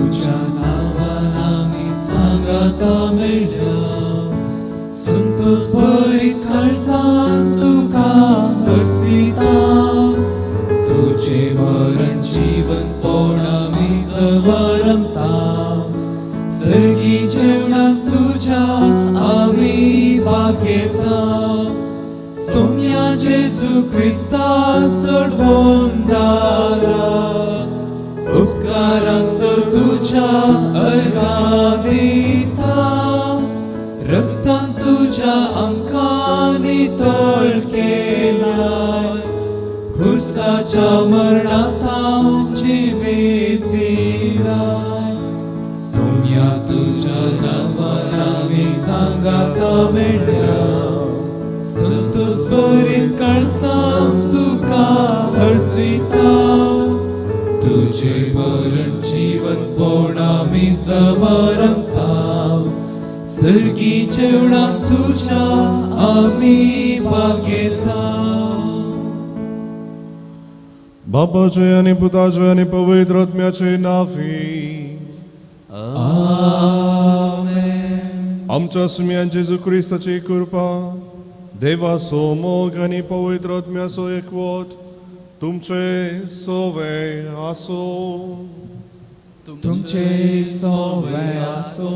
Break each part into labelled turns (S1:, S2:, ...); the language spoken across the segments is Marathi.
S1: तुझ्या नावान आमी सांगाता मेळ्या संतोष भरीत काळजान तुका हरसिता तुझे मरण जीवन पोण आमी सवारमता सर्गी जेवणाक तुझ्या आमी बागेता सोम्या जेजू क्रिस्ता सोडवून दारा उपकारांक तुझ्या अर्घा दिता रक्तान तुझ्या आमकां नितळ केलाय खुर्साच्या मरणांत जिवीत दिलाय सोम्या तुझ्या नांवान आमी सांगाता मेळ्या संतोष भरीत काळजान तुका हरसिता तुझे मरण जीवन पोण आमी सवारमता सर्गी जेवणाक तुझ्या आमी बागेता
S2: बापाचे आनी पुताचे आनी पवित्र आत्म्याचे नावी
S1: आमेन
S2: आमच्या सुम्यान जेजू क्रिस्ताची कृपा देवाचो मोग आनी पवित्र आत्म्याचो एकवट तुमचे सोवे आसो
S1: तुमचे सोवे आसो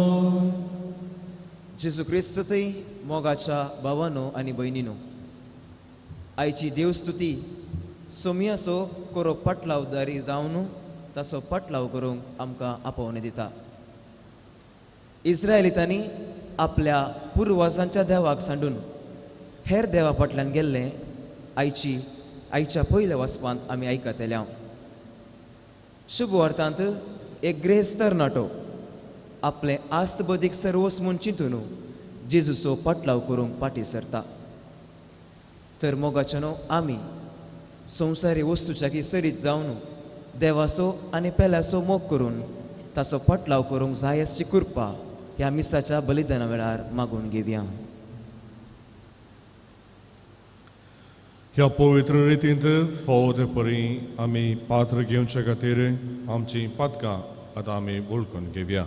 S3: जेजू क्रिस्ततय मोगाच्या भावांनो आनी भयणीनो आयची देवस्तुती सोमयाचो कोरो पटलावदारी जावन ताचो पटलाव करूंक आमकां आपोवणे दिता इस्रायलितांनी आपल्या पुर्वजांच्या देवाक सांडून हेर देवा फाटल्यान गेल्ले आयच्या पयल्या वचपांत आमी आयकतल्या शुभ अर्थांत एक ग्रेस्तर नाटो आपले आस्तबदीक सर्वस म्हूण चिंतून जेजूचो पटलाव करूंक फाटीं सरता तर मोगाच्यानो आमी संवसारी वस्तूच्या सरीत जावन देवाचो आनी पेल्याचो मोग करून ताचो पटलाव करूंक जाय आसची कृपा ह्या मिसाच्या बलिदाना वेळार मागून घेवया
S2: ह्या पवित्र रितींत फावो ते परी आमी पात्र घेवचे खातीर आमची पदकां आतां आमी वळखून घेवया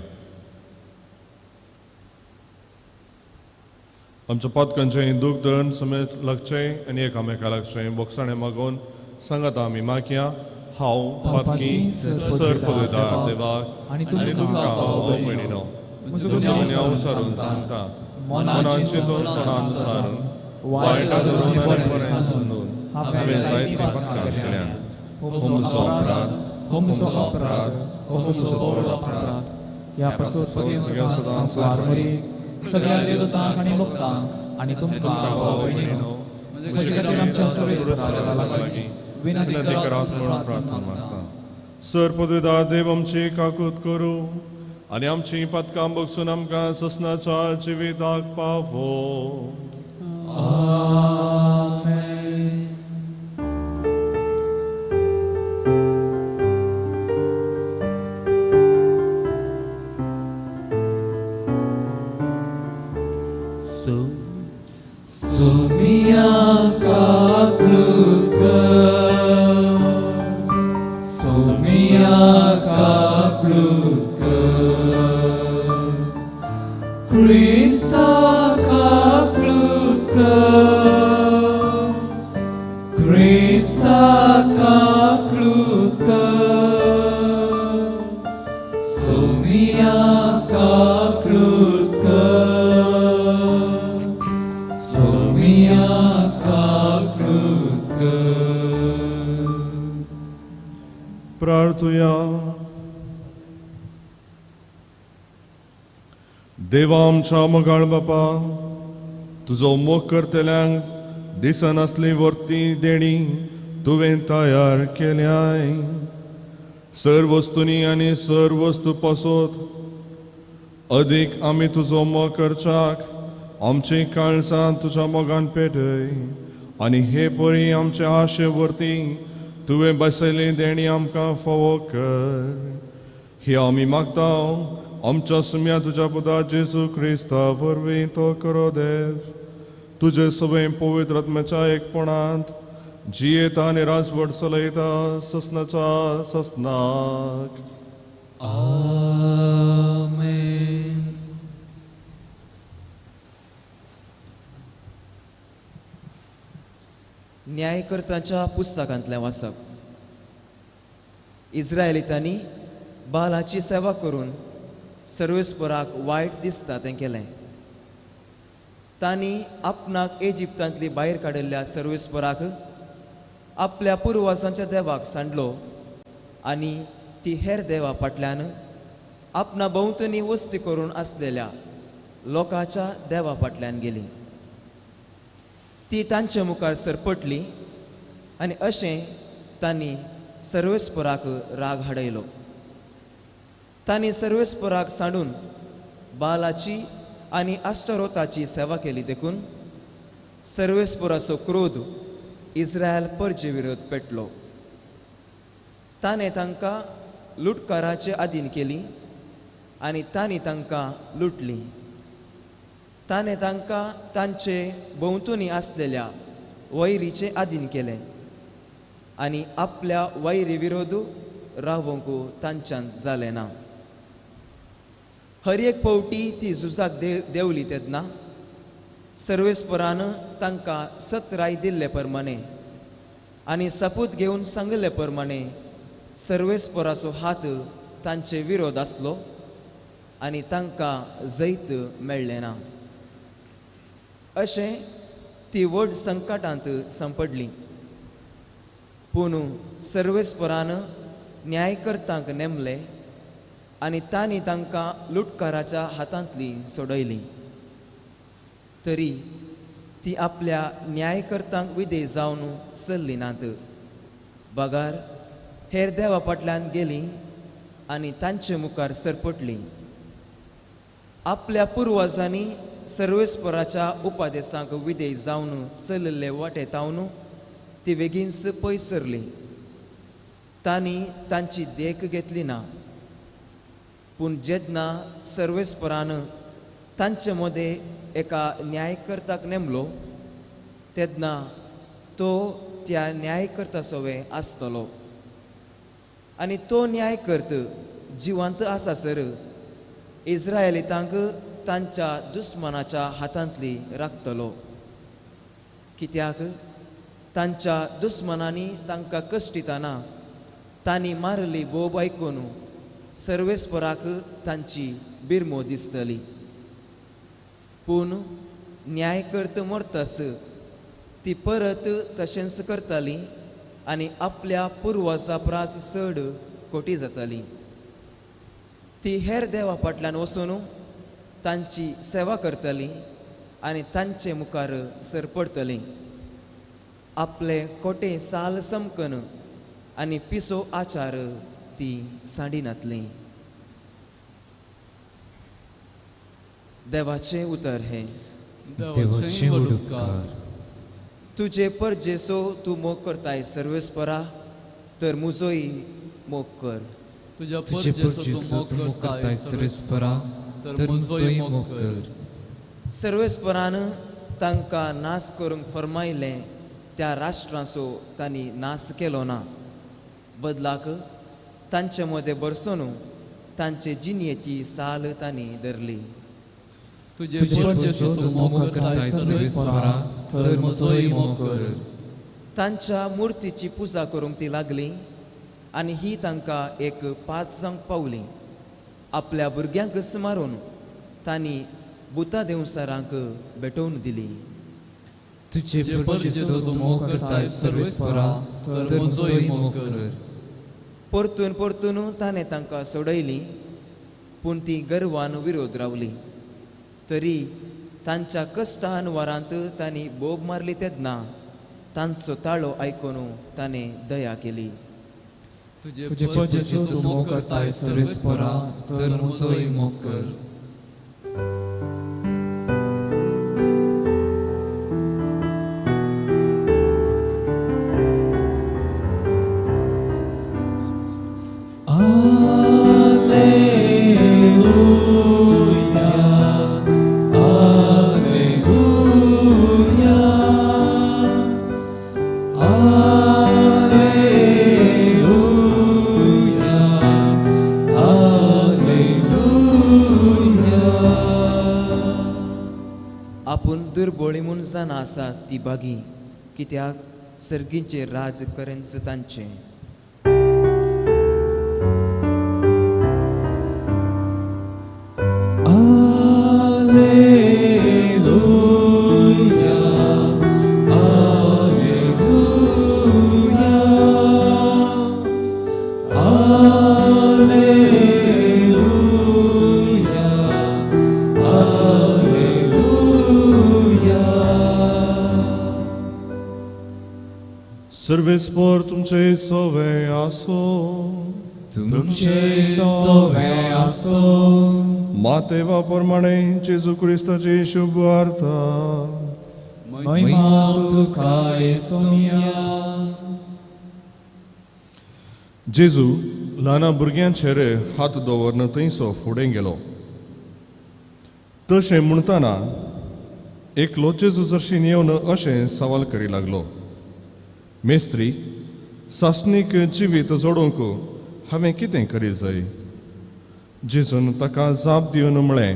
S2: आमच्या पदकांचें दूख दन समेत लागचें आनी एकामेका लागचें बोगसाणें मागून सांगात आमी मागया हांव पदकी सर पदवीदार देवाक आनी तुमकां हो भयणीनो म्हजो हांव सारून सांगता मनान चिंतून तोंडान सारून वायटा धरून आनी बरें समजून हांवें जायतीं पदकां केल्यान हो म्हजो अपराध
S1: हो म्हजो अपराध हो म्हजो व्हड अपराध ह्या पासून सदां स्वारमरी सगळ्या देवतांक आनी भक्तांक आनी तुमकां भाव भयणीनो म्हजे खातीर आमच्या सर्वेस्पराला लागीं विनंती करात
S2: म्हणून प्रार्थना मागता सर पदवीदार देव आमची काकूत करूं आनी आमची पदकां बगसून आमकां ससनाच्या जिविताक पावो
S1: आमेन सोमिया काप्लुत सोमिया काप्लुत क्रिस्ता काप्लुत क्रिस्ता काप्लुत सोमिया काप्लुत
S2: प्रार्थुया देवा आमच्या मोगाळ बापा तुजो मोग करतल्यांक दिसन असली वर्ती देणी तुवें तयार केल्याय सर वस्तूंनी आनी सर वस्तू पासोत अदीक आमी तुजो मोग करच्याक आमची काळजां तुज्या मोगान पेटय आनी हे परी आमचे आशे वर्ती तुवें बसयली देणी आमकां फावो कर ही आमी मागता आमच्या सुम्या तुज्या पुता जेजू क्रिस्ता वरवीं तो करो देव तुजे सगळे पवित्र आत्म्याच्या एकपणांत जियेता आनी राजवट चलयता ससनाच्या ससनाक
S1: आमेन.
S3: न्यायकर्ताच्या पुस्तकांतलें वाचप. इस्रायलितांनी बालाची सेवा करून सर्वेस्पराक वायट दिसता तें केलें. तांणी आपणाक इजिप्तांतली भायर काडिल्ल्या सर्वेस्पराक आपल्या पुर्वजांच्या देवाक सांडलो आनी ती हेर देवा फाटल्यान आपणा भोंवतणी वस्ती करून आसलेल्या लोकांच्या देवा फाटल्यान गेली. ती तांचे मुखार सरपटली आनी अशें तांणी सर्वेस्पराक राग हाडयलो. तांणी सर्वेस्पराक सांडून बालाची आनी आस्टरोताची सेवा केली देखून सर्वेस्पराचो क्रोध इस्रायल परजे विरोध पेटलो. ताणें तांकां लुटकाराचे अधीन केली आनी तांणी तांकां लुटली. ताणें तांकां तांचे भोंवतणी आसलेल्या वैरीचे अधीन केलें आनी आपल्या वैरी विरोध रावोंक तांच्यान जालें ना. हर एक फावटी ती झुजाक देंवली तेन्ना सर्वेस्परान तांकां सतराय दिल्ले प्रमाणे आनी सपूत घेवन सांगले प्रमाणे सर्वेस्पराचो हात तांचे विरोध आसलो आनी तांकां जैत मेळ्ळें ना. अशें ती व्हड संकटांत सांपडली. पूण सर्वेस्परान न्यायकर्तांक नेमले आनी तांणी तांकां लुटकाराच्या हातांतली सोडयली. तरी ती आपल्या न्यायकर्तांक विधेय जावन चल्ली नात. बगार हेर देवा फाटल्यान गेली आनी तांचे मुखार सरपटली. आपल्या पुर्वजांनी सर्वेस्पराच्या उपादेशांक विधेय जावन चलिल्ले वाटेतावन ती बेगीनच पयस सरली. तांणी तांची देख घेतली ना. पूण जेन्ना सर्वेस्परान तांचे मदें एका न्यायकर्ताक नेमलो तेन्ना तो त्या न्यायकर्तासोवे आसतलो आनी तो न्यायकर्त जिवंत आसासर इस्रायलितांक तांच्या दुस्मनाच्या हातांतली राखतलो. कित्याक तांच्या दुस्मनांनी तांकां कश्टिताना तांणी मारली बोब आयकून सर्वेस्पराक तांची बिरमो दिसतली. पूण न्यायकर्त मरतस ती परत तशेंच करताली आनी आपल्या पुर्वजा प्रास चड खोटी जाताली. ती हेर देवा फाटल्यान वचून तांची सेवा करतली आनी तांचे मुखार सरपडतली. आपले खोटे साल समकन आनी पिसो आचार ती सांडिनातली. देवाचे उतर हे.
S1: देवाचे व्हड उपकार.
S3: तुजे परजेसो तूं मोग करताय सर्वेस्परा तर मुजोय मोग कर.
S1: तुझे परजेसो तूं मोग करताय सर्वेस्परा तर मुजोय मोग कर.
S3: सर्वेस्परान तांकां नाश करूंक फरमायलें त्या राष्ट्रांचो तांणी नाश केलो ना. बदलाक तांचे मदें बरसून तांचे जिणेची साल तांणी धरली.
S1: तुझे परजेसो तूं मोग करताय सर्वेस्परा तर मुजोय मोग कर.
S3: तांच्या मुर्तीची पुजा करूंक ती लागली आनी ही तांकां एक 5 जांक पावली. आपल्या भुरग्यांक मारून तांणी बुता देवसारांक भेटोवन दिली.
S1: तुझे परजेसो तूं मोग करताय सर्वेस्परा तर मुजोय मोग कर.
S3: परतून परतून ताणें तांकां सोडयली पूण ती गर्वान विरोध रावली. तरी तांच्या कश्टान वरांत तांणी बोब मारली तेन्ना तांचो ताळो आयकून ताणें दया केली.
S1: तुझे परजेसो तूं मोग करताय सर्वेस्परा तर मुजोय मोग कर.
S4: Alleluia.
S3: आपूण दुर्बळी म्हूण जाणा आसा ती बागी कित्याक सर्गींचे राज करेंच तांचे
S2: Servespor तुमचे सोवे आसो
S1: तुमचे सोवे आसो
S2: मातेवा प्रमाणे जेजू क्रिस्ताची शुभ वार्ता
S1: महिमा तुका येसुया
S2: जेजू ल्हान भुरग्यांचेर हात दवरन थंयसो फुडें गेलो. तशें म्हणटना एकलो जेजू जर्शीन येवन अशें सवाल करी लागलो, मेस्त्री, सासणीक जिवीत जोडूंक हांवें कितें करी जाय? जेजून ताका जाप दिवन म्हळें,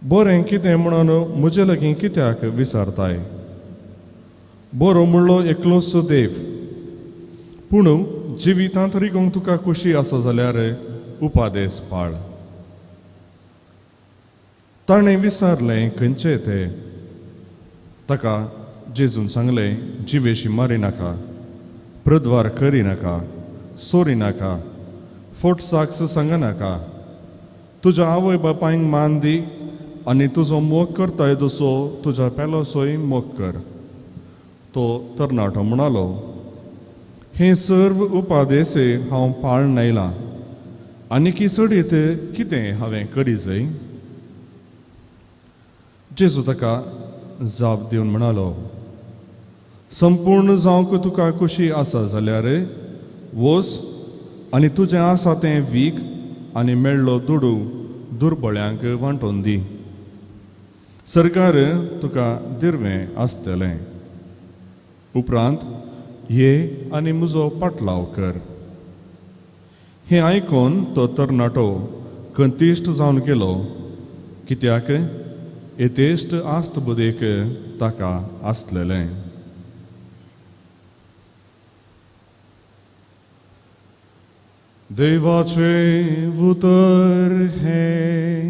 S2: बरें कितें म्हणून म्हजे लागीं कित्याक विचारताय? बरो म्हणलो एकलोच देव, पूण जिवितांत रिगोंक तुका खुशी आसा जाल्यार उपादेस पाळ. ताणें विचारलें खंयचें तें? ताका जेजून सांगलें, जिवेशी मारी नाका, प्रद्वार करी नाका, सोरी नाका, फोट साक्स सांग नाका, तुज्या आवय बापायक मान दी आनी तुजो मोग करताय तसो तुज्या पेलोसोय मोग कर. तो तरणाटो म्हणालो, हे सर्व उपादेस हांव पाळन आयलां, आनी चडीत कितें हांवें करी जाय? जेजू ताका जाप दिवन म्हणालो, संपूर्ण जावंक तुका खुशी आसा जाल्यार वच आनी तुजें आसा तें वीक आनी मेळ्ळो दुडू दुर्बळ्यांक वांटून दी. सरकार तुका दिर्वें आसतलें. उपरांत ये आनी म्हजो पाटलाव कर. हें आयकून तो तरणाटो कंतिश्ट जावन गेलो, कित्याक येतेश्ट आस्त बुदेक ताका आसलेलें. देवाचें उतर हें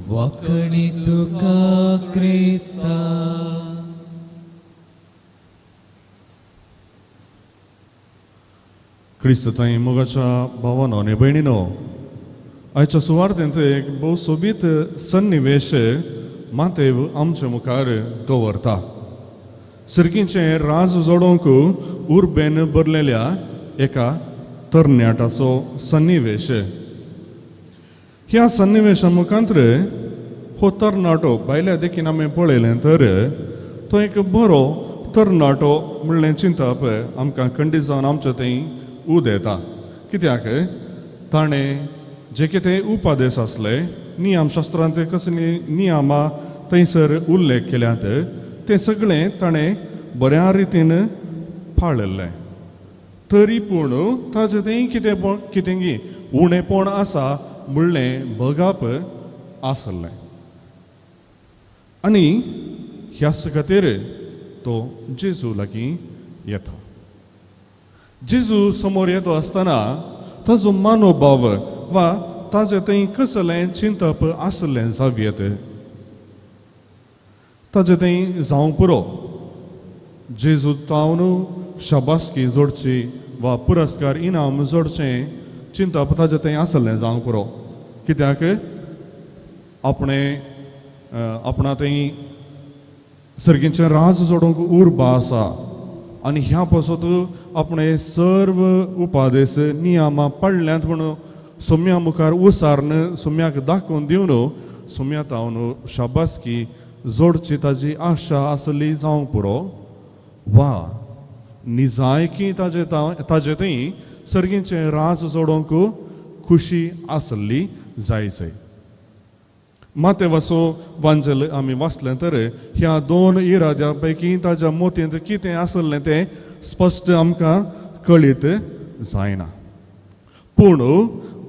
S1: वखणी तुका क्रिस्ता.
S2: क्रिस्तताई मोगाच्या भावानो आनी भयणीनो, आयच्या सुवार्थेंत एक भोव सोबीत सन्निवेश मातेव आमचे मुखार दवरता. सर्गींचें राज जोडोंक उर्बेन भरलेल्या एका तरण्याटाचो सन्निवेश. ह्या सन्निवेशा मुखांतर हो तरणाटो भायल्या देखीन आमी पळयलें तर तो एक बरो तरणाटो म्हणलें चिंतप आमकां खंडीत जावन आमच्या थंय उद येता. कित्याक ताणें जे कितें उपादेस आसले, नियमशास्त्रांत कसली नियमां थंयसर उल्लेख केल्यात, तें सगळें ताणें बऱ्या रितीन पाळिल्लें. तरी पूण ताजें थंय कितें उणेपण आसा म्हणलें भगाप आसलें. आनी ह्याच खातीर तो जेजू लागीं येता. जेजू समोर येतो आसतना ताजो मनोभाव वा ताजें थंय कसलें चिंतप आसलें जावयेत. ताजें थंय जावंक पुरो. जेजू तावन शाबासकी जोडची वा पुरस्कार इनाम जोडचें चिंतप ताजें थंय आसलें जावंक पुरो. कित्याक आपणा थंय सर्गींचें राज जोडूंक उर्बा आसा आनी ह्या पासत आपणे सर्व उपादेस नियमां पाळ्ळ्यांत म्हणून सोम्या मुखार उसारन सोम्याक दाखोवन दिवन सोम्या तावन शाबासकी जोडची ताजी आशा आसली जावंक पुरो. वा निजायकी ताजे थंय सर्गींचें राज जोडोंक खुशी आसली जायचें. माते वासो वांजल आमी वाचलें तर ह्या दोन इराद्या पैकी ताज्या मोतींत कितें आसलें तें स्पश्ट आमकां कळीत जायना. पूण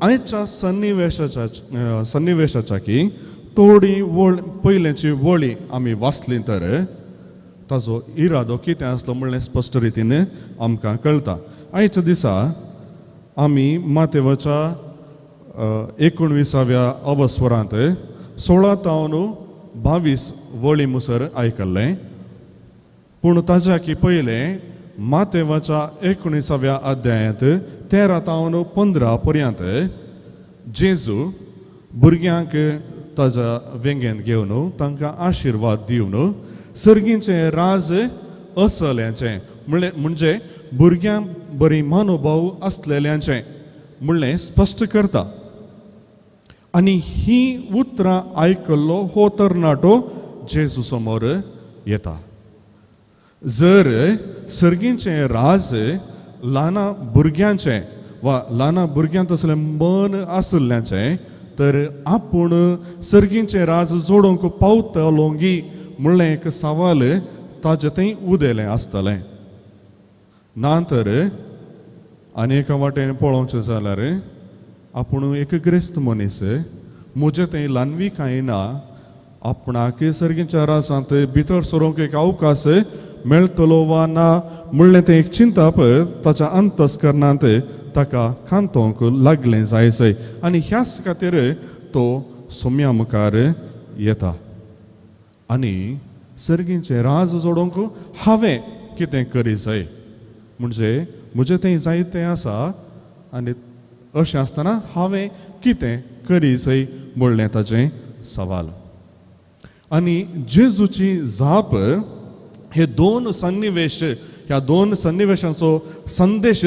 S2: आयच्या सन्निवेशाच्या की थोडी पयलेची वळी आमी वाचली तर ताजो इरादो कितें आसलो म्हणलें स्पश्ट रितीन आमकां कळटा. आयच्या दिसा आमी मातेवाच्या 19व्या अवस्वरांत 16 तावन 22 वळी मुसर आयकल्लें. पूण ताच्या की पयलें मातेवाच्या 19व्या अध्यायांत 13 तावन 15 पर्यंत जेजू भुरग्यांक ताच्या वेंगेन घेवन तांकां आशिर्वाद दिवन सर्गीचें राज असल्याचें म्हणजे भुरग्यांक बरी मनोभाव असलेल्यांचें म्हणलें स्पश्ट करता. आनी ही उतरां आयकल्लो हो तरणाटो जेजू समोर येता. जर सर्गीचें राज ल्हाना भुरग्यांचें वा ल्हाना भुरग्यांत असलें मन आसल्ल्याचें तर आपूण सर्गीचें राज जोडूंक पावतलोंगी म्हणलें एक सवाल ताजे थंय उदेलें आसतलें. ना तर आनीक वाटेन पळोवचें जाल्यार आपूण एक ग्रेस्त मनीस म्हजे थंय ल्हानवी कांय ना आपणाक सर्गीच्या राजांत भितर सरोंक एक अवकाश मेळटलो वा ना म्हणलें तें एक चिंतप ताच्या अंतस्करणांत ताका कांतोवंक लागलें जायसय. आनी ह्याच खातीर तो सोम्या मुखार येता. आनी सर्गीचें राज जोडूंक हांवें कितें करी जाय म्हणजे म्हजें तें जायतें आसा आनी अशें आसतना हांवें कितें करी जाय म्हणलें ताजें सवाल. आनी जेजूची जाप हे दोन सन्निवेश ह्या दोन सन्निवेशांचो संदेश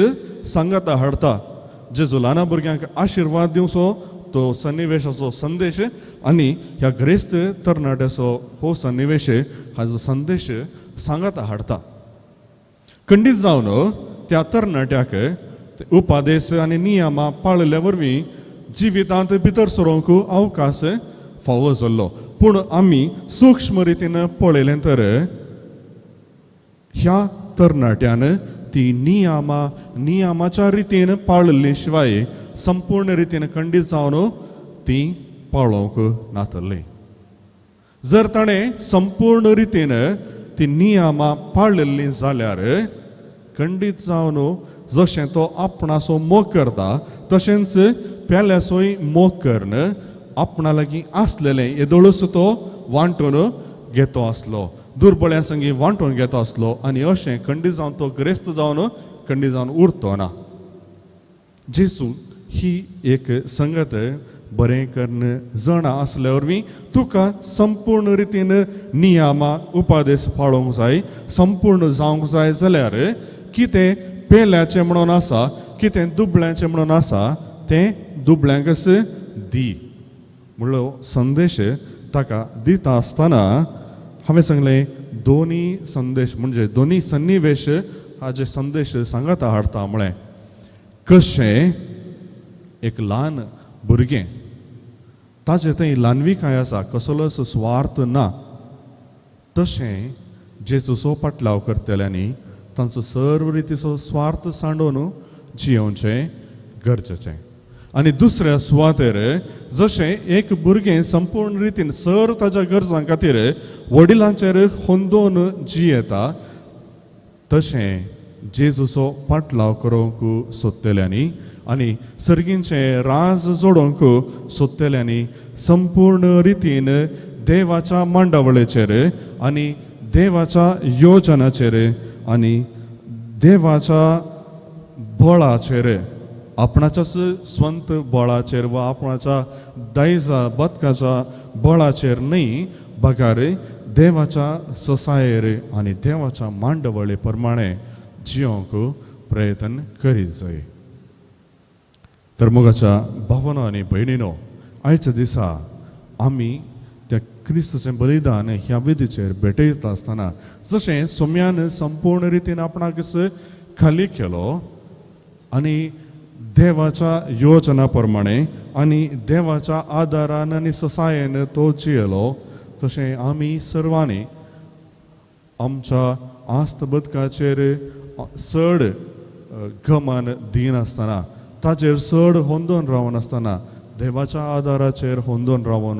S2: सांगाता हाडटा. जेजू ल्हाना भुरग्यांक आशिर्वाद दिवचो तो सन्निवेशाचो संदेश आनी ह्या ग्रेस्त तरणाट्याचो हो सन्निवेश हाजो संदेश सांगाता हाडटा. खंडीत जावन त्या तरणाट्याक उपादेश आनी नियमां पाळिल्ल्या वरवीं जिवितांत भितर सरोंक अवकाश फावो जाल्लो. पूण आमी सूक्ष्म रितीन पळयलें तर ह्या तरणाट्यान ती नियमाच्या रितीन पाळिल्ली शिवाय संपूर्ण रितीन खंडीत जावन ती पाळोवंक नातली. जर ताणें संपूर्ण रितीन ती नियमां पाळिल्लीं जाल्यार खंडीत जावन जशें तो आपणाचो मोग करता तशेंच पेल्याचोय मोग करन आपणा लागीं आसलेलें येदोळूच तो वांटून घेतो आसलो. दुर्बळ्यां संगी वांटून घेतो आसलो आनी अशें खंडीत जावन तो ग्रेस्त जावन खंडीत जावन उरतो ना. जेजू ही एक संगत बरें करन जाणा आसल्या वरवीं तुका संपूर्ण रितीन नियमां उपादेश पाळोवंक जाय संपूर्ण जावंक जाय जाल्यार कितें पेल्याचें म्हणून आसा कितें दुबळ्याचें म्हणून आसा तें दुबळ्यांकच दी म्हणलो संदेश ताका दिता आसतना हांवें सांगलें दोनी संदेश म्हणजे दोनी सन्निवेश हाजे संदेश सांगाता हाडटा. म्हळें कशें एक ल्हान भुरगें ताजे थंय ल्हानविकाय आसा कसलोच स्वार्थ ना तशें जेजूचो पाटलाव करतल्यांनी तांचो सर्व रितीचो स्वार्थ सांडून जियोवचें गरजेचें. आनी दुसऱ्या सुवातेर जशें एक भुरगें संपूर्ण रितीन सर ताच्या गरजां खातीर वडिलांचेर होंदोन जियेता तशें जेजूचो पाटलाव करूंक सोदतल्यांनी आनी सर्गीचें राज जोडूंक सोदतल्यांनी संपूर्ण रितीन देवाच्या मांडावळेचेर आनी देवाच्या योजनाचेर आनी देवाच्या बळाचेर आपणाच्याच स्वंत बळाचेर वा आपणाच्या दायजा बदकाच्या बळाचेर न्ही बगार देवाच्या ससायेर आनी देवाच्या मांडवळे प्रमाणे जियोंक प्रयत्न करीत जाय. तर मोगाच्या भावना आनी भयणीनो आयच्या दिसा आमी त्या क्रिस्ताचें बलिदान ह्या विधीचेर भेटयता आसतना जशें सोम्यान संपूर्ण रितीन आपणाक खाली केलो आनी देवाच्या योजना प्रमाणे आनी देवाच्या आदारान आनी ससायेन तो जियेलो तशें आमी सर्वांनी आमच्या आस्त बदकाचेर चड घमान दिनासतना ताचेर चड होंदोन रावनासतना देवाच्या आदाराचेर होंदोन रावन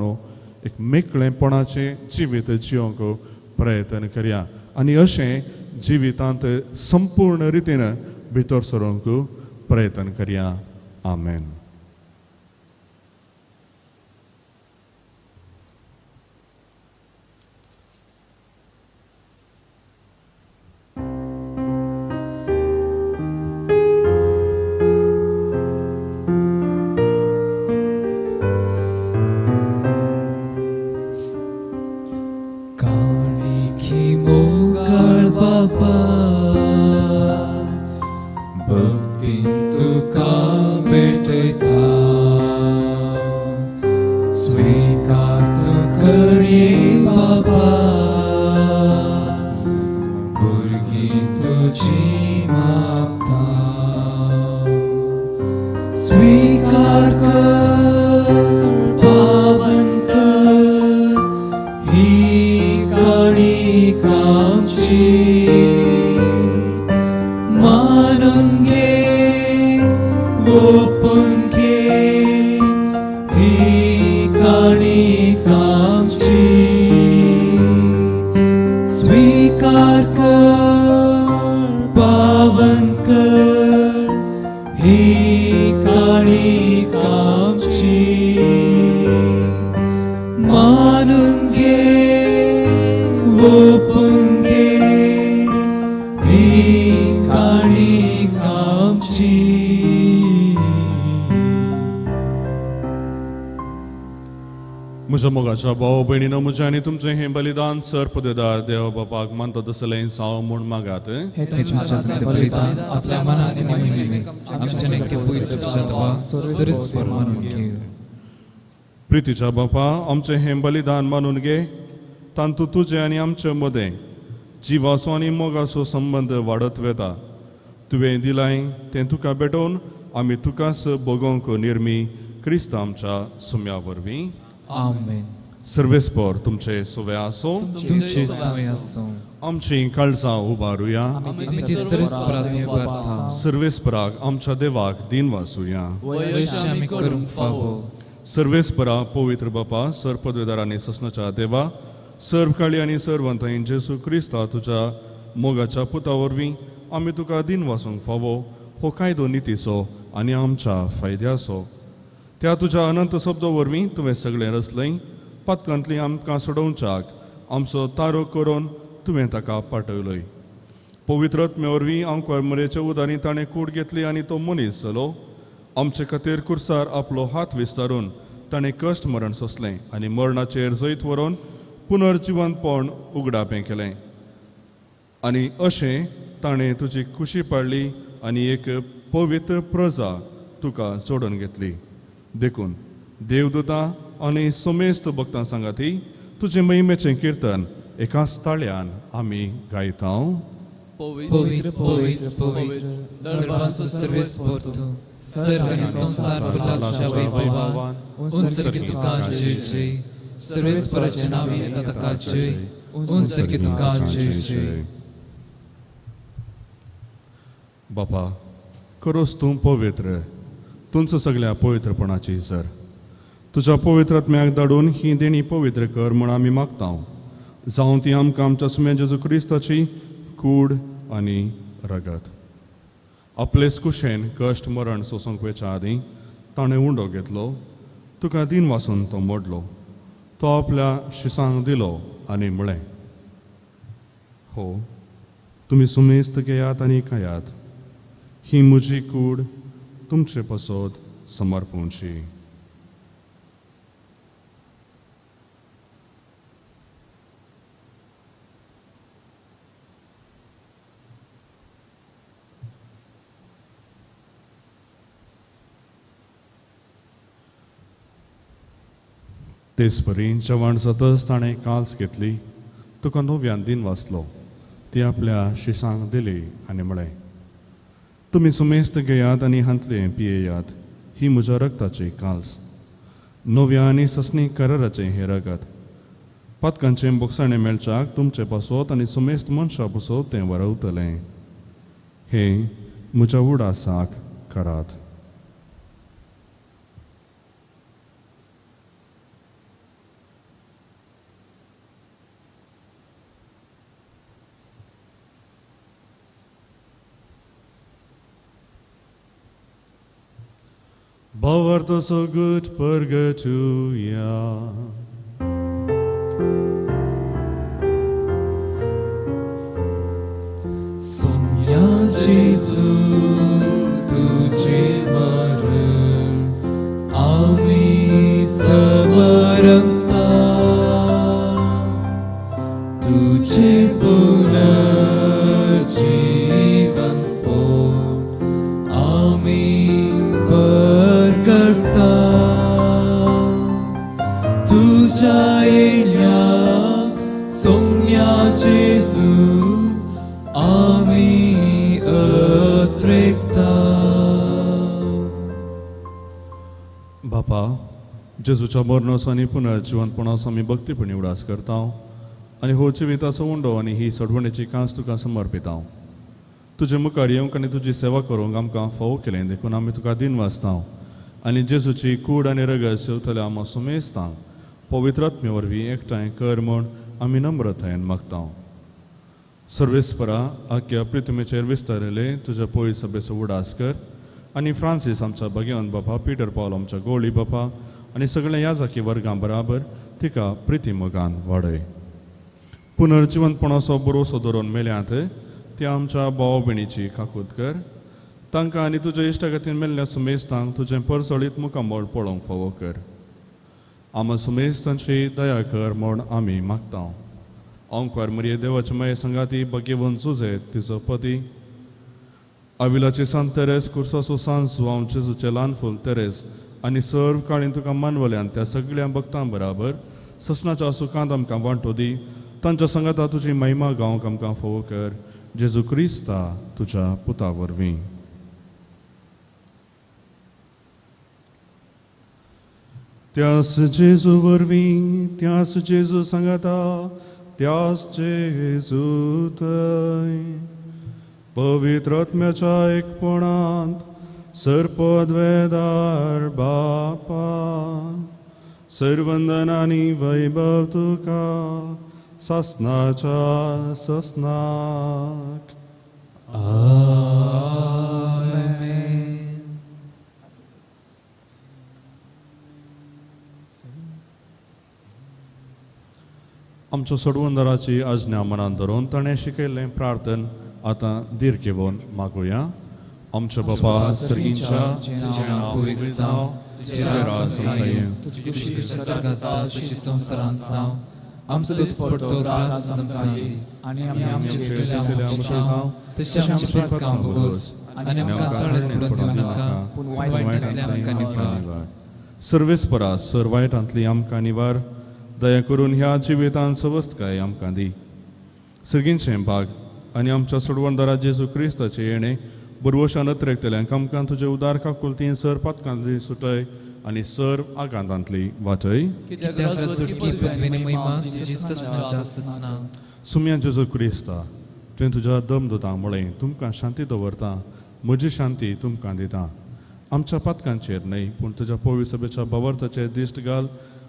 S2: एक मेकळेपणाचे जिवीत जिवंक प्रयत्न करया आनी अशें जिवितांत संपूर्ण रितीन भितर सरूंक प्रयत्न करया. आमेन. म्हज्या मोगाच्या भाव भयणीनो, म्हजें आनी तुमचें हें बलिदान सर्पदेदार देव बापाक मानता तसलें जावं म्हूण मागात.
S1: हे तुमच्या बलिदान आपल्या मनाक आणि महिमेक आमच्या नेमके फुईसपच्या सरस्वर मानून घे.
S2: प्रितीच्या बापा, आमचें हें बलिदान मानून घे. तांतू तुजें आनी आमचे मदें जिवाचो आनी मोगाचो संबंद वाडत वेता. तुवें दिलाय तें तुका भेटोवन आमी तुकाच भोगोंक निर्मी क्रिस्त आमच्या सुम्या वरवीं.
S1: आमेन.
S2: सर्वेस्पर तुमचे सुवे आसो.
S1: तुमचे सवय असो.
S2: आमची काळजां उबारुया.
S1: आमची सरस्वरात उबारता.
S2: सर्वेस्पराक आमच्या देवाक दिन वासुया.
S1: वैश्य आमी करूंक फावो.
S2: सर्वेस्परा पवित्र बापा, सर्पद्वेदार आनी ससनाच्या देवा, सर्वकाळी आनी सर्वंताय जेसू क्रिस्ता तुज्या मोगाच्या पुता वरवीं आमी तुका दिन वासूंक फावो हो कायदो नितीचो आनी आमच्या फायद्याचो. त्या तुज्या अनंत शब्द वरवीं तुवें सगळें रचलंय. पातकांतली आमकां सोडोवच्याक आमचो तारो करून तुवें ताका पाठयलोय. पवित्रत्मे वरवीं अंकुरमरेचे उदारी ताणें कूड घेतली आनी तो मनीस जालो. आमचे खातीर कुर्सार आपलो हात विस्तारून ताणें कश्ट मरण सोंसलें आनी मरणाचेर जैत व्हरून पुनर्जिवनपण उगडापें केलें. आनी अशें ताणें तुजी खुशी पाडली आनी एक पवित्र प्रजा तुका जोडून घेतली. देखून देवदूतां आनी समेस्त भक्तां सांगाती तुजें महिमेचें कीर्तन एकाच ताळ्यान आमी गायता.
S1: पवित्र पवित्र पवित्र दरबारचो सर्वेस्पर तूं, सर्ग आनी संसार भरलाच्या वैभवान उंचरगी तुका जय जय. सर्वेस्पराचे नांव येता ताका जय. उंचरगी तुका जय जय.
S2: बापा, करोस तूं पवित्र, तुमचं सगळ्या पवित्रपणाची सर तुज्या पवित्रात्म्याक धाडून ही देणी पवित्र कर म्हूण आमी मागता. जावं ती आमकां आमच्या सुम्या जेजू क्रिस्ताची कूड आनी रगत. आपलेच कुशेन कश्ट मरण सोसूंक वेच्या आदीं ताणें उंडो घेतलो. तुका दिन वासून तो मोडलो. तो आपल्या शिसांक दिलो आनी म्हळें, हो, तुमी सुमेस्त घेयात आनी खायात. ही म्हजी कूड तुमचे पसोद समर्पणची. तेच परी जेवण जातच ताणें काल्स घेतली. तुका नव्यान दिन वाचलो. ती आपल्या शिसांक दिली आनी म्हळें, तुमी सुमेस्त घेयात आनी हांतले पियेयात. ही म्हज्या रगताची काल्स, नव्या आनी ससणी कराराचें हें रगत. पातकांचें बोगसाणें मेळच्याक तुमचे पासोत आनी सुमेस्त मनशां पासोत तें वरवतलें. हें म्हज्या उडासाक करात. Bavarto so good purgatoria.
S1: Saumya जेजू तुझे मरण आम्ही समरमता तुझे पुनर्जीवन पोट आम्ही करता तुझ्या येण्याक सोम्या जेजू आम्ही अत्रेकता.
S2: बापा, जेजूच्या मरणाचो आनी पुनर्जीवनपणाचो आमी भक्तीपणी उडास करता आनी हो जिविताचो उंडो आनी ही सडवणेची कांस तुका समर्पिता. तुजे मुखार येवंक आनी तुजी सेवा करूंक आमकां फावो केलें देखून आमी तुका दिन वाचता आनी जेजूची कूड आनी रगत सेवतल्या आमकां सुमेस्तां पवित्र आत्मे वरवीं एकठांय कर म्हूण आमी नम्रतायेन मागता. सर्वेस्परा आख्या पृथ्वीचेर विस्तारिल्ले तुज्या पळय सभेचो उडास कर आनी फ्रांसीस आमच्या भगवंत बापा, पीटर पॉल आमच्या गोळी बापा आनी सगळ्या याजाकी वर्गां बराबर तिका प्रिती मोगान वाडय. पुनर्जीवनपणाचो भरोसो धरून मेल्यांत त्या आमच्या भाव भयणीची काकूत कर. तांकां आनी तुज्या इश्टागतीन मेल्ल्या सुमेस्तांक तुजें परसळीत मुखामोळ पळोवंक फावो कर. आम सुमेस्तांची दया कर म्हूण आमी मागता. ओंकार मरिये देवाचे माये संगाती भगवंत जुझे तिचो पती अविलाची सांत तेरेस कुर्सासो सांत जुआंव जेजूचे ल्हान फूल तेरेस आनी सर्व काळीं तुका मानवल्यान त्या सगळ्या भक्तां बराबर ससनाच्या सुखांत आमकां वांटो दी. तांच्या संगाता तुजी महिमा गावंक आमकां फावो कर. जेजू क्रिस्ता तुज्या पुता वरवीं. त्यास जेजू वरवीं, त्यास जेजू सांगाता, त्यास जेजू थंय पवित्र आत्म्याच्या एकपणांत सर्पद्वेदार बापा सर्वंदनानी वैभव तुका ससनाच्या ससनाक. आमच्या सोडवंदराची आज्ञा मनान धरून ताणें शिकयल्लें प्रार्थन आतां धीर घेवन मागुया. आमच्या बापा सर्गींच्या
S1: तुझें नांव पवित्र जावं, तुजें राज येवं, तुजी इच्छा स्वर्गांत जाता तशी संवसारांत जावं. आमचो दिसपडटो त्रास आमकां दी आनी आमी आमची चुकल्या आमकां तशी आमची पथकां भोगोस आनी आमकां तळेत पडूंक दिवं नाका पूण वायटांतल्यान आमकां निवार.
S2: सर्वेस्परा सर वायटांतली आमकां निवार. दया करून ह्या जिवितांत सवस्तकाय आमकां दी. सर्गींचे भाग आनी आमच्या सोडवणदारा जेजू क्रिस्ताचे येणे बरवशान अत्रेकतल्यांक आमकां तुजे उदार काकुलतीन सर पातकांतली सुटय आनी सर आगांतांतली वाटय.
S1: कित्याक रजोडकी पदवीनी महिमा तुजी ससनाच्या ससनाक.
S2: सुम्या जेजू क्रिस्ता, तुवें तुज्या दमदुतां म्हळें तुमकां शांती दवरता, म्हजी शांती तुमकां दिता. आमच्या पातकांचेर न्हय पूण तुज्या पवित्र सभेच्या भावार्थाचेर दिश्ट घाल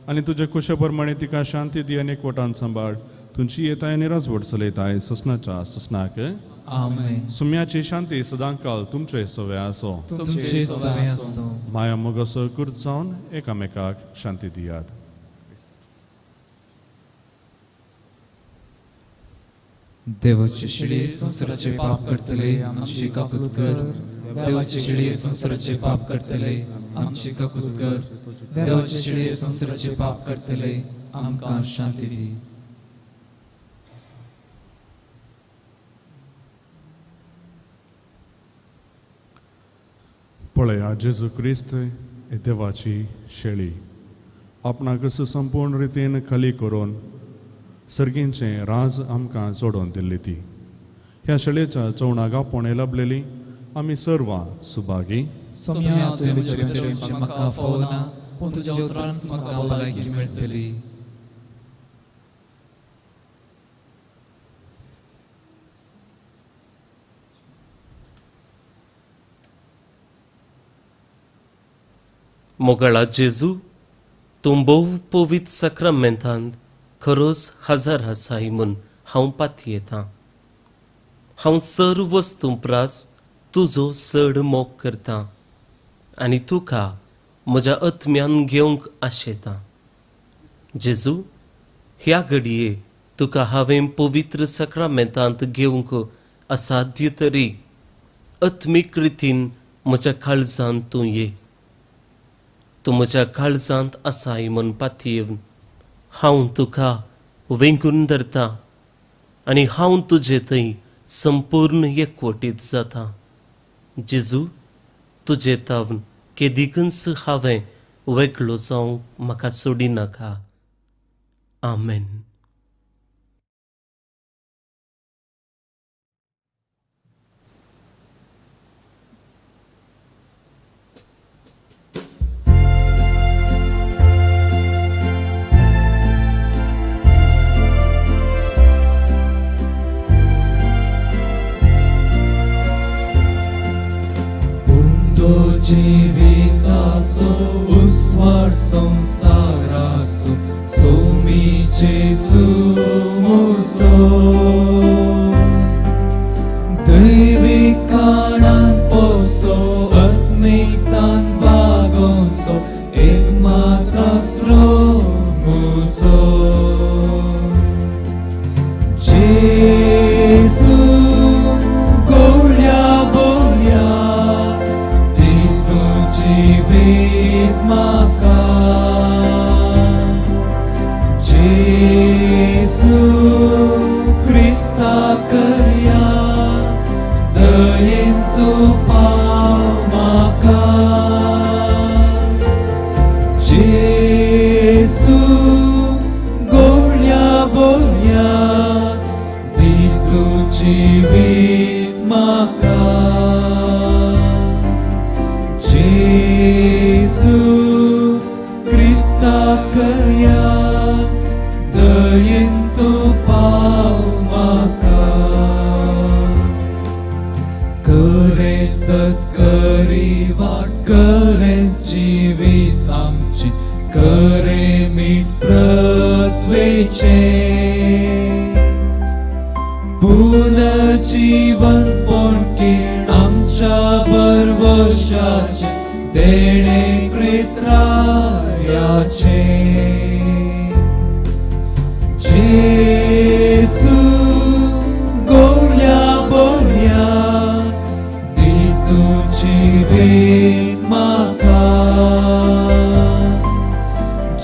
S2: आनी तुजे कुशे प्रमाणे तिका शांती दी आनी एकवटान सांबाळ. तुमची येताय आनी राजवट चलयताय ससनाच्या ससनाक.
S1: आमेन.
S2: सुम्याची शांती सदां काल तुमचे सवे आसो.
S1: तुमचे सवे आसूं.
S2: माया मोगासो कुर्त जावन एकामेकाक शांती दियात.
S1: देवाचे शिळे संसाराचे पाप करतले आमची काकूत कर. देवाचे शिळे संसाराचे पाप करतले आमची काकूत कर. देवाचे शिळे संसाराचे पाप करतले आमकां शांती दी.
S2: पळया जेजू क्रिस्त हे देवाची शेळी आपणाक संपूर्ण रितीन खाली करून सर्गींचें राज आमकां जोडोवन दिल्ली ती. ह्या शेळयेच्या चवणाक आपोणे लाभलेली आमी सर्वां सुभागी.
S1: सोम्या तुवें म्हजे भितर येवचें म्हाका फावो ना पूण तुज्या उतरांत म्हाका भलायकी मेळटली.
S4: मोगळा जेजू तूं भोव पवित्र सक्रामेंतांत खरोच हजार आसाय म्हूण हांव पाती येतां. हांव सर्व वस्तू प्रास तुजो चड मोग करतां आनी तुका म्हज्या आत्म्यान घेवंक आशेता. जेजू, ह्या घडये तुका हांवें पवित्र सक्रामेंतांत घेवंक असाध्य तरी आत्मीक रितीन म्हज्या काळजांत तूं ये. तूं म्हज्या काळजांत आसाय म्हूण पातयेवन हांव तुका वेंगून धरता आनी हांव तुजे थंय संपूर्ण एकवटीत जाता. जेजू, तुजे तावन केदिकच हांवें वेगळो जावंक म्हाका सोडिनाका. आमेन.
S1: जीवितासो उस्वाड संसारासो सोमी जेसू मोसो दैविक काणान पोसो आत्मिकतान वागोसो एक मात्र मोसो जेसू गोळ्या बोल्या जीवित म्हाका जेसू क्रिस्ता करया दयेन तूं पाव म्हाका जेसू गोळ्या बोल्या दी तूं जीवित म्हाका जेसू क्रिस्ता करया दयेन तूं पाव म्हाका करे सत्करी वाट करे जिवीत आमचे करे मीठ प्रत्वेचे पुनर्जीवन पोणके आमच्या भरवशाचे देणे क्रिस्तायाचे जेसू गोळ्या बोल्या दी तूं जीवित म्हाका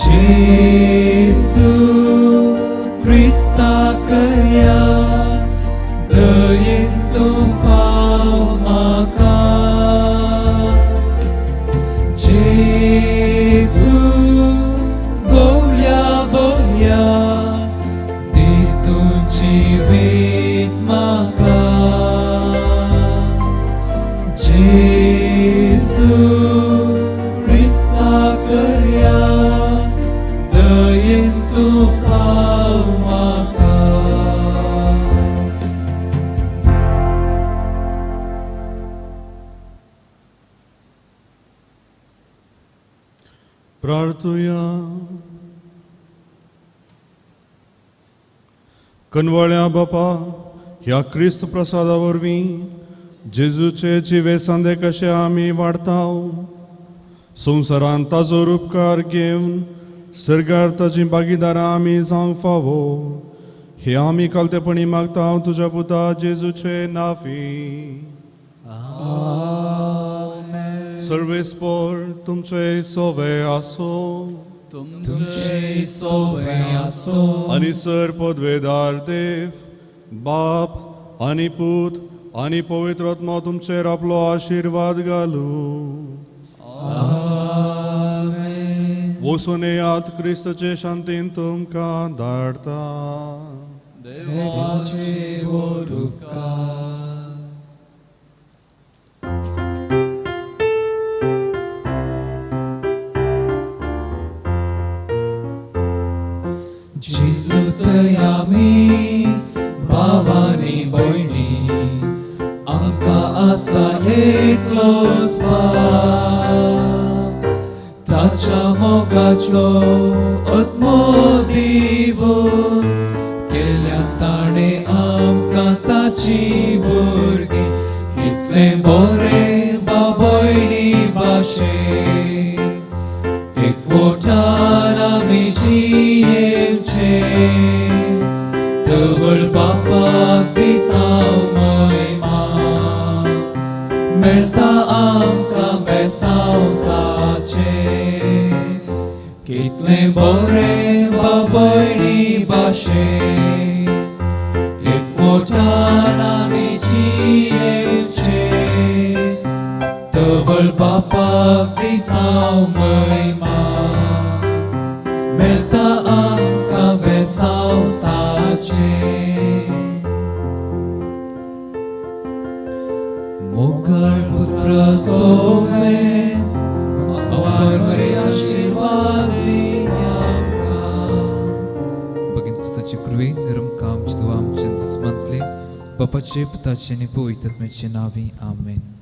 S1: जेसू क्रिस्ता करया दयेन तूं पाव म्हाका जेसू गोळ्या बोल्या दी तूं जीवित म्हाका जेसू क्रिस्ता करया दयेन तूं पाव म्हाका.
S2: प्रार्थुया. कनवळ्या बापा, ह्या क्रिस्त प्रसादा वरवीं जेजूचे जिवे सांदे कशे आमी वाडताव संवसारांत ताजो उपकार घेवन सर्गार ताची भागीदारां आमी जावंक फावो हे आमी कालतेपणी मागता तुज्या पुता जेजूचे नांवी. सर्वेस्पोर तुमचे सोवे आसो.
S1: तुमचे सोवे आसो.
S2: आनी सर पदवेदार देव बाप आनी पूत आनी पवित्र आत्मा तुमचेर आपलो आशिर्वाद घालू.
S1: आमेन.
S2: वचून येयात क्रिस्ताचे शांतीन तुमकां धाडटा.
S1: देवाचे उपकार. जेजू थंय आमी भावानी भयणी आमकां आसा एकलोच बाप ताच्या मोगाचो आत्मो दिवून केल्या ताणें आमकां ताची भुरगीं कितलें बरें भयणी भाशेन तुवें बरें बाबयणी भाशे एकवटान आमी जियेवचे तवळ बापाक दिता महिमा मेळटा आमकां बेसावताचे मोगल पुत्र सोवे अवकार मरे आशीर्वाद
S5: Băgând cu să ce cruin, râmcam ce doam ce întâsmântle, Bapace pătace ne puitat me ce navi. Amen.